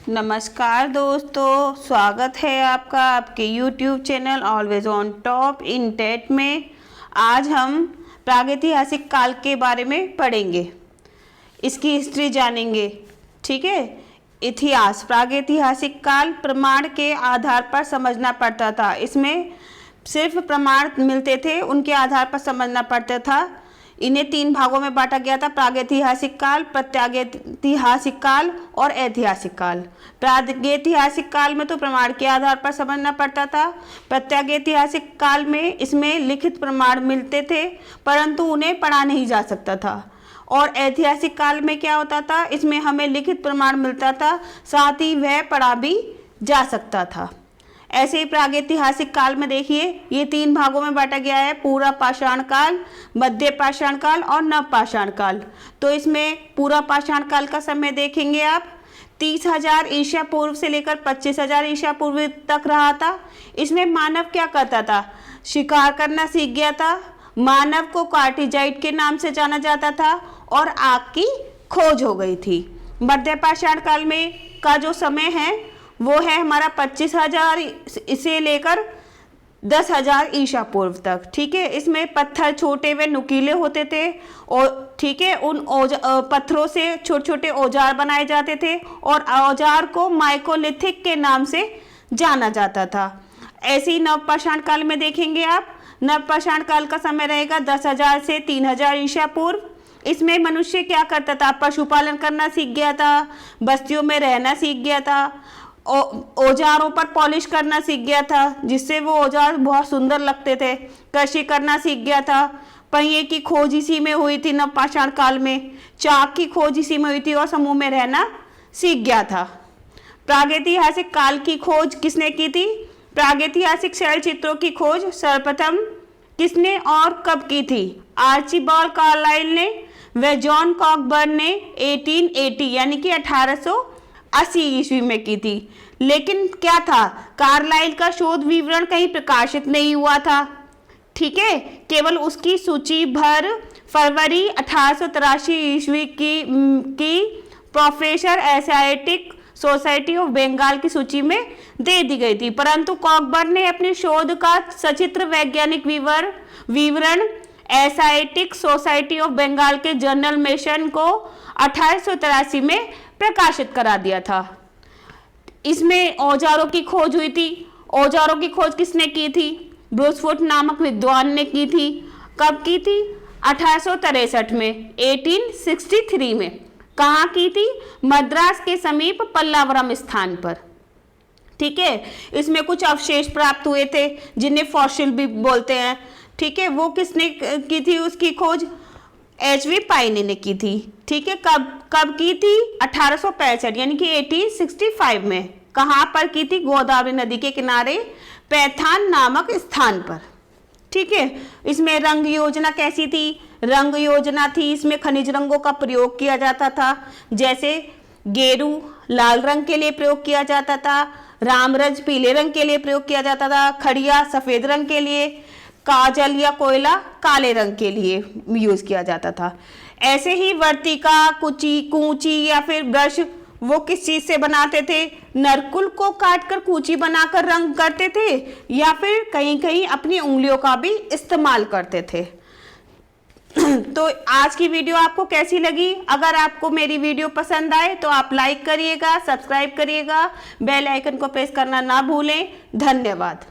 नमस्कार दोस्तों, स्वागत है आपका आपके YouTube channel always on top in TET में। आज हम प्रागैतिहासिक काल के बारे में पढ़ेंगे, इसकी हिस्ट्री जानेंगे। ठीक है, इतिहास प्रागैतिहासिक काल प्रमाण के आधार पर समझना पड़ता था। इसमें सिर्फ प्रमाण मिलते थे, उनके आधार पर समझना पड़ता था। इन्हें 3 भागों में बांटा गया था: प्रागैतिहासिक काल, प्रत्यागैतिहासिक काल और ऐतिहासिक काल। प्रागैतिहासिक काल में तो प्रमाण के आधार पर समझना पड़ता था। प्रत्यागैतिहासिक काल में इसमें लिखित प्रमाण मिलते थे, परंतु उन्हें पढ़ा नहीं जा सकता था। और ऐतिहासिक काल में क्या होता था, इसमें हमें लिखित प्रमाण मिलता था, साथ ही वह पढ़ा भी जा सकता था। ऐसे ही प्रागैतिहासिक काल में देखिए, ये 3 भागों में बांटा गया है: पूरा पाषाण काल, मध्य पाषाण काल और नव पाषाण काल। तो इसमें पूरा पाषाण काल का समय देखेंगे आप, 30,000 ईसा पूर्व से लेकर 25,000 ईसा पूर्व तक रहा था। इसमें मानव क्या करता था? शिकार करना सीख गया था। मानव को कार्टिजाइट के नाम से जाना जाता था और आग की खोज हो गई थी। मध्य पाषाण काल में का जो समय है वो है हमारा 25,000 से लेकर 10,000 ईसा पूर्व तक। ठीक है, इसमें पत्थर छोटे व नुकीले होते थे और ठीक है, उन पत्थरों से छोटे छोटे औजार बनाए जाते थे और औजार को माइकोलिथिक के नाम से जाना जाता था। ऐसे ही नवपाषाण काल में देखेंगे आप, नवपाषाण काल का समय रहेगा 10,000 से 3,000 ईसा पूर्व। इसमें मनुष्य क्या करता था? पशुपालन करना सीख गया था, बस्तियों में रहना सीख गया था, औजारों पर पॉलिश करना सीख गया था, जिससे वो औजार बहुत सुंदर लगते थे। कृषि करना सीख गया था। पहिए की खोज इसी में हुई थी नवपाषाण काल में। चाक की खोज इसी में हुई थी और समूह में रहना सीख गया था। प्रागैतिहासिक काल की खोज किसने की थी? प्रागैतिहासिक शैल चित्रों की खोज सर्वप्रथम किसने और कब की थी? आर्चिबाल्ड कार्लाइल ने व जॉन कॉकबर्न ने 1880 यानी कि 1880 ईस्वी में की थी। लेकिन क्या था, कार्लाइल का शोध विवरण कहीं प्रकाशित नहीं हुआ था। ठीक है, केवल उसकी सूची भर फरवरी 1883 ईस्वी की professor Asiatic society of Bengal की सूची में दे दी गई थी। परंतु कॉकबर्न ने अपनी शोध का सचित्र वैज्ञानिक विवरण एशियाटिक सोसाइटी ऑफ बंगाल के जर्नल मेशन को 1883 में प्रकाशित करा दिया था। इसमें औजारों की खोज हुई थी। औजारों की खोज किसने की थी? ब्रूसफुट नामक विद्वान ने की थी। कब की थी? 1863 में, 1863 में। कहाँ की थी? मद्रास के समीप पल्लावरम स्थान पर। ठीक है, इसमें कुछ अवशेष प्राप्त हुए थे जिन्हें फॉसिल भी बोलते हैं। ठीक है, वो किसने की थी उसकी खोज? एच.वी. पाइने ने की थी। ठीक है, कब की थी? 1865 यानी कि 1865 में। कहाँ पर की थी? गोदावरी नदी के किनारे पैथान नामक स्थान पर। ठीक है, इसमें रंग योजना कैसी थी? रंग योजना थी, इसमें खनिज रंगों का प्रयोग किया जाता था। जैसे गेरू लाल रंग के लिए प्रयोग किया जाता था, रामरज पीले रंग के लिए प्रयोग किया जाता था, खड़िया सफेद रंग के लिए, काजल या कोयला काले रंग के लिए यूज किया जाता था। ऐसे ही वर्तिका, कूची या फिर ब्रश वो किस चीज से बनाते थे? नरकुल को काटकर कूची बनाकर रंग करते थे, या फिर कहीं कहीं अपनी उंगलियों का भी इस्तेमाल करते थे। तो आज की वीडियो आपको कैसी लगी? अगर आपको मेरी वीडियो पसंद आए तो आप लाइक करिएगा, सब्सक्राइब करिएगा, बेल आइकन को प्रेस करना ना भूलें। धन्यवाद।